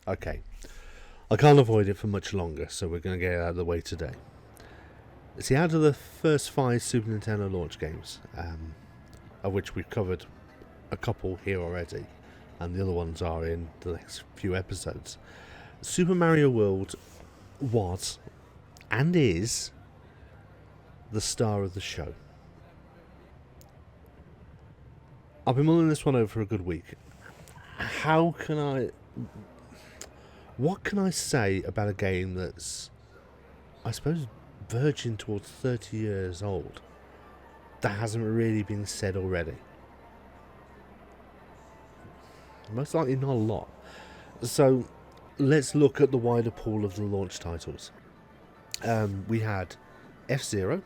Okay, I can't avoid it for much longer, so we're going to get it out of the way today. See, out of the first 5 Super Nintendo launch games, of which we've covered a couple here already, and the other ones are in the next few episodes, Super Mario World was, and is, the star of the show. I've been mulling this one over for a good week. What can I say about a game that's, I suppose, verging towards 30 years old that hasn't really been said already? Most likely not a lot. So let's look at the wider pool of the launch titles. We had F-Zero,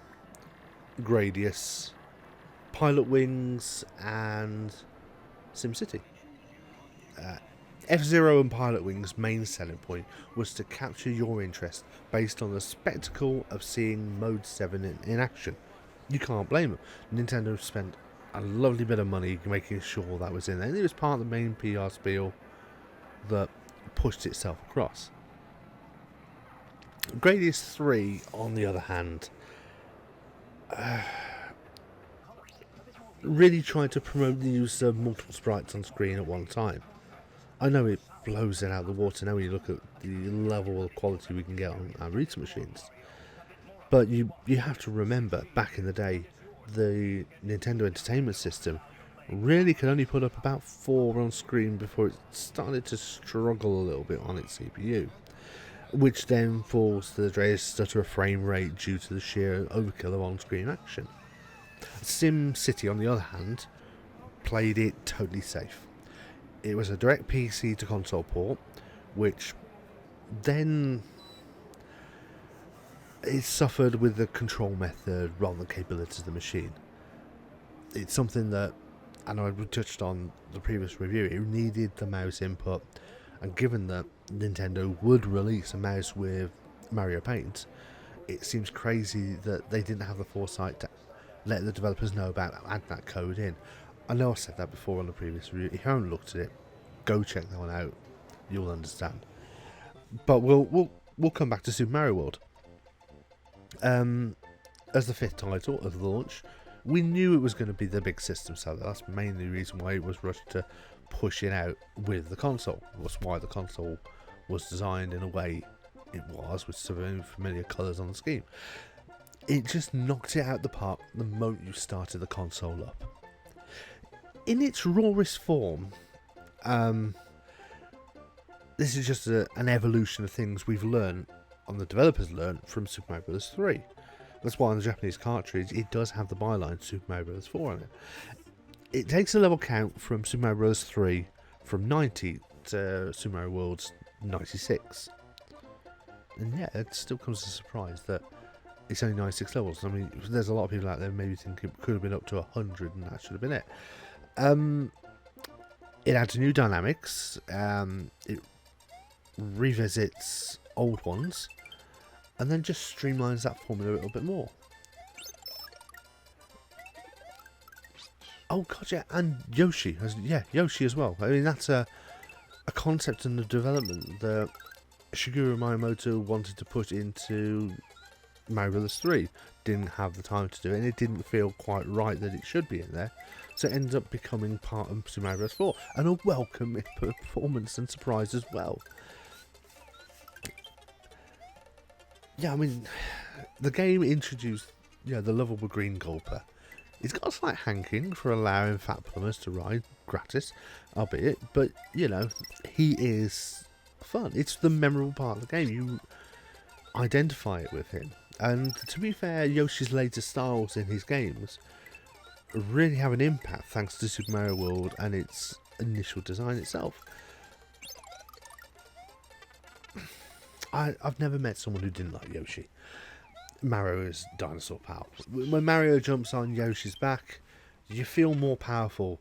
Gradius, Pilot Wings, and SimCity. F-Zero and Pilot Wings' main selling point was to capture your interest based on the spectacle of seeing Mode 7 in action. You can't blame them. Nintendo spent a lovely bit of money making sure that was in there, and it was part of the main PR spiel that pushed itself across. Gradius 3, on the other hand, really tried to promote the use of multiple sprites on screen at one time. I know it blows it out of the water now when you look at the level of quality we can get on our router machines. But you have to remember, back in the day, the Nintendo Entertainment System really could only put up about 4 on screen before it started to struggle a little bit on its CPU, which then falls to the greatest stutter of frame rate due to the sheer overkill of on-screen action. SimCity, on the other hand, played it totally safe. It was a direct PC to console port, which then it suffered with the control method rather than the capabilities of the machine. It's something that, and I touched on the previous review, it needed the mouse input, and given that Nintendo would release a mouse with Mario Paint, it seems crazy that they didn't have the foresight to let the developers know about add that code in. I know I said that before on the previous review. If you haven't looked at it, go check that one out. You'll understand. But we'll come back to Super Mario World. As the 5th title of the launch, we knew it was going to be the big system seller. That's mainly the reason why it was rushed to push it out with the console. That's why the console was designed in a way it was, with some familiar colours on the scheme. It just knocked it out the park the moment you started the console up. In its rawest form, this is just an evolution of things we've learned, on the developers learned, from Super Mario Bros. 3. That's why on the Japanese cartridge it does have the byline Super Mario Bros. 4 on it. It takes a level count from Super Mario Bros. 3 from 90 to Super Mario World's 96. And yeah, it still comes as a surprise that it's only 96 levels. I mean, there's a lot of people out there maybe think it could have been up to 100 and that should have been it. It adds new dynamics. It revisits old ones, and then just streamlines that formula a little bit more. Oh god, yeah, and Yoshi, Yoshi as well. I mean, that's a concept in the development that Shigeru Miyamoto wanted to put into Mario Bros. 3. Didn't have the time to do it, and it didn't feel quite right that it should be in there. So it ends up becoming part of Super Mario Bros. 4, and a welcome performance and surprise as well. Yeah, I mean, the game introduced, the lovable green gulper. It's got a slight hanking for allowing fat plumbers to ride gratis, albeit, but, he is fun. It's the memorable part of the game. You identify it with him. And to be fair, Yoshi's later styles in his games really have an impact thanks to Super Mario World and its initial design itself. I've never met someone who didn't like Yoshi. Mario is dinosaur power. When Mario jumps on Yoshi's back, you feel more powerful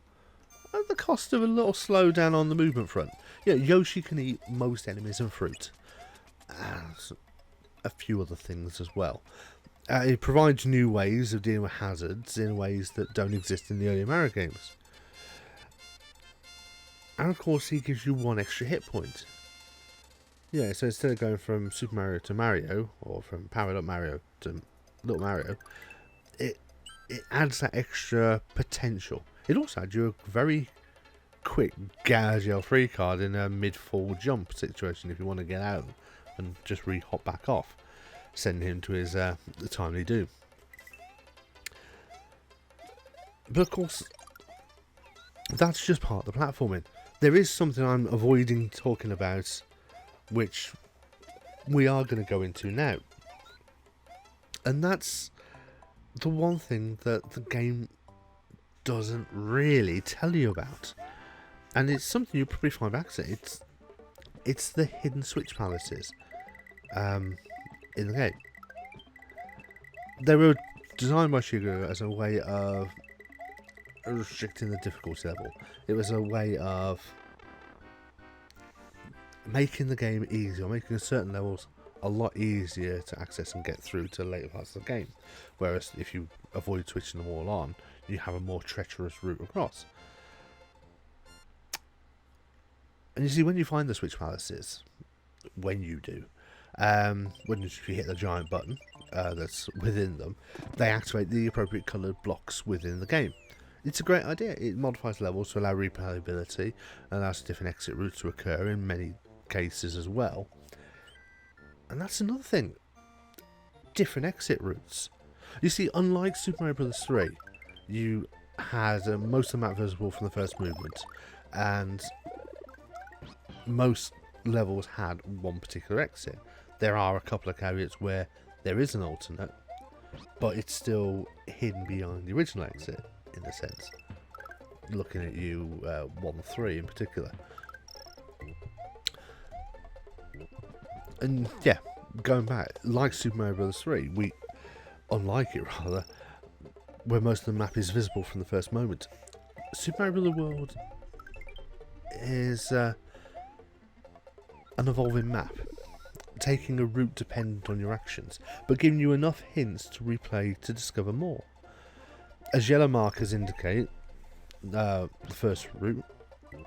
at the cost of a little slowdown on the movement front. Yoshi can eat most enemies and fruit. And a few other things as well. It provides new ways of dealing with hazards in ways that don't exist in the earlier Mario games. And of course he gives you 1 extra hit point. Yeah, so instead of going from Super Mario to Mario, or from Powered Up Mario to Little Mario, it adds that extra potential. It also adds you a very quick gouge L3 card in a mid-fall jump situation if you want to get out and just re-hop back off, sending him to his timely doom. But of course, that's just part of the platforming. There is something I'm avoiding talking about, which we are going to go into now. And that's the one thing that the game doesn't really tell you about. And it's something you probably find back to. It's the hidden switch palaces in the game. They were designed by Shigeru as a way of restricting the difficulty level. It was a way of making the game easier, making certain levels a lot easier to access and get through to later parts of the game. Whereas if you avoid switching them all on, you have a more treacherous route across. And you see, when you find the switch palaces, when you do, when you hit the giant button that's within them, they activate the appropriate coloured blocks within the game. It's a great idea. It modifies levels to allow replayability, and allows different exit routes to occur in many cases as well. And that's another thing. Different exit routes. You see, unlike Super Mario Bros. 3, you had most of the map visible from the first movement, and most levels had one particular exit. There are a couple of caveats where there is an alternate, but it's still hidden behind the original exit, in a sense. Looking at you, 1-3 in particular. And yeah, going back, like Super Mario Bros. 3, unlike it rather, where most of the map is visible from the first moment, Super Mario Bros. World is an evolving map, taking a route dependent on your actions, but giving you enough hints to replay to discover more. As yellow markers indicate the first route,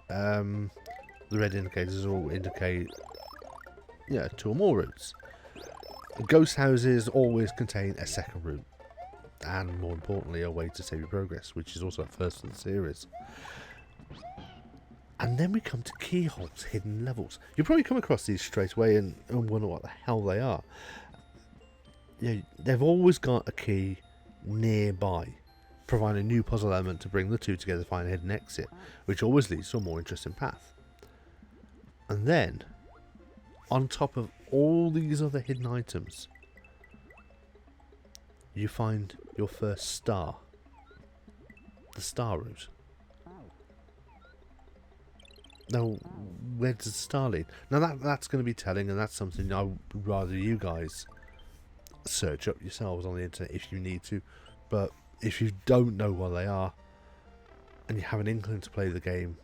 the red indicators all indicate 2 or more routes. Ghost houses always contain a second route, and more importantly, a way to save your progress, which is also a first in the series. And then we come to keyholes, hidden levels. You'll probably come across these straight away and wonder what the hell they are. They've always got a key nearby, providing a new puzzle element to bring the two together to find a hidden exit, which always leads to a more interesting path. And then, on top of all these other hidden items, you find your first star. The star route. Now, where does the star lead? Now that's going to be telling, and that's something I would rather you guys search up yourselves on the internet if you need to. But if you don't know what they are, and you have an inkling to play the game,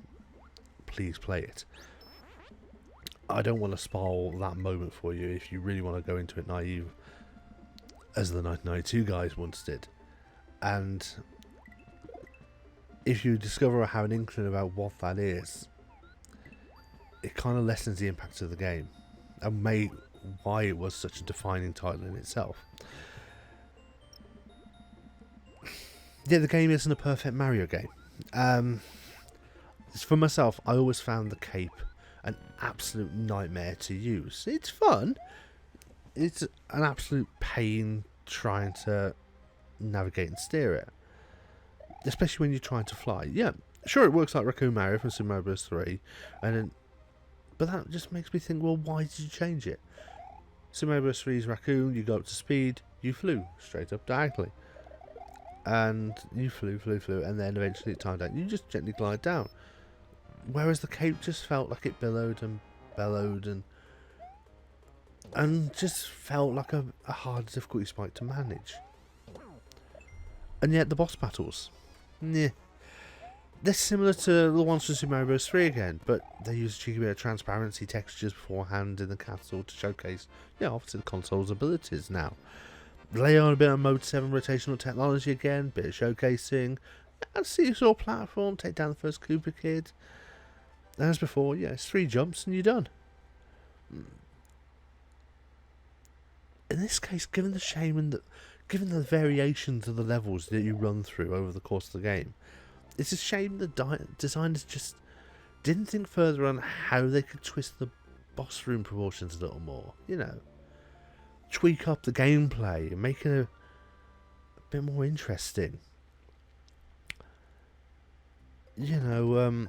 please play it. I don't want to spoil that moment for you if you really want to go into it naive, as the 1992 guys once did. And if you discover or have an inkling about what that is, it kind of lessens the impact of the game, and why it was such a defining title in itself. Yeah, the game isn't a perfect Mario game. For myself, I always found the cape an absolute nightmare to use. It's fun. It's an absolute pain trying to navigate and steer it, especially when you're trying to fly. Yeah, sure, it works like Raccoon Mario from Super Mario Bros. 3, but that just makes me think, well, why did you change it? Super Mario Bros. 3's Raccoon, you go up to speed, you flew straight up diagonally. And you flew, and then eventually it timed out. You just gently glide down. Whereas the cape just felt like it billowed and bellowed and just felt like a hard difficulty spike to manage. And yet the boss battles, they're similar to the ones from Super Mario Bros. 3 again, but they use a cheeky bit of transparency textures beforehand in the castle to showcase, obviously the console's abilities now. Lay on a bit of Mode 7 rotational technology again, bit of showcasing, and seesaw platform, take down the first Koopa Kid. And as before, it's 3 jumps and you're done. in this case, given the shame and given the variations of the levels that you run through over the course of the game, it's a shame the designers just didn't think further on how they could twist the boss room proportions a little more. You know, tweak up the gameplay and make it a bit more interesting. You know,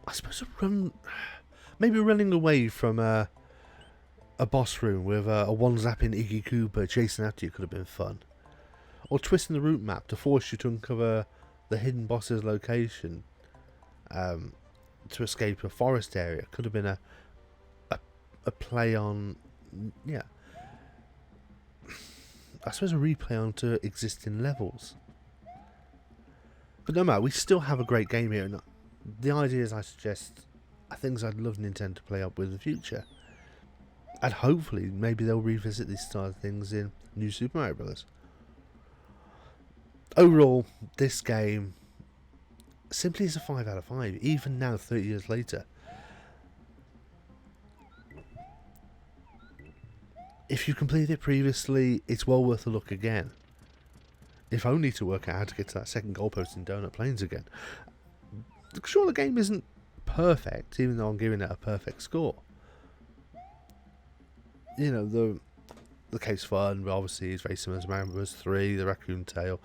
I suppose maybe running away from a boss room with a one-zapping Iggy Cooper chasing after you could have been fun. Or twisting the route map to force you to uncover the hidden boss's location to escape a forest area could have been a play on, yeah, I suppose a replay onto existing levels. But no matter, we still have a great game here, and the ideas I suggest are things I'd love Nintendo to play up with in the future. And hopefully, maybe they'll revisit these style of things in New Super Mario Bros. Overall, this game simply is a 5 out of 5, even now 30 years later. If you completed it previously, it's well worth a look again. If only to work out how to get to that second goalpost in Donut Plains again. Sure, the game isn't perfect, even though I'm giving it a perfect score. You know, the case fun, but obviously it's very similar to Mario Bros. 3, the Raccoon Tail,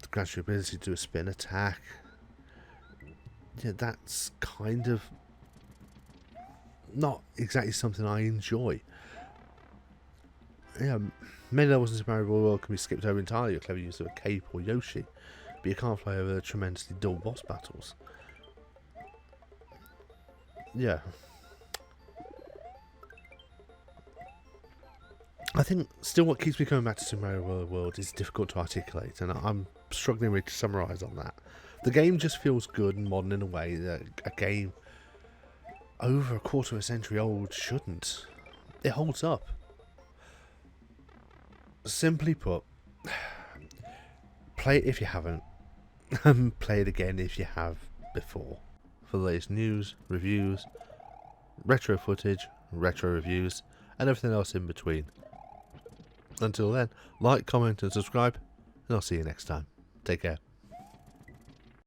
the grants your ability to do a spin attack. Yeah, that's kind of not exactly something I enjoy. Yeah, many levels in Super Mario World can be skipped over entirely with clever use of a cape or Yoshi, but you can't fly over the tremendously dull boss battles. Yeah. I think still what keeps me coming back to Super Mario World is difficult to articulate, and I'm struggling really to summarise on that. The game just feels good and modern in a way that a game over a quarter of a century old shouldn't. It holds up. Simply put, play it if you haven't, and play it again if you have before. For the latest news, reviews, retro footage, retro reviews, and everything else in between. Until then, like, comment and subscribe, and I'll see you next time. Take care.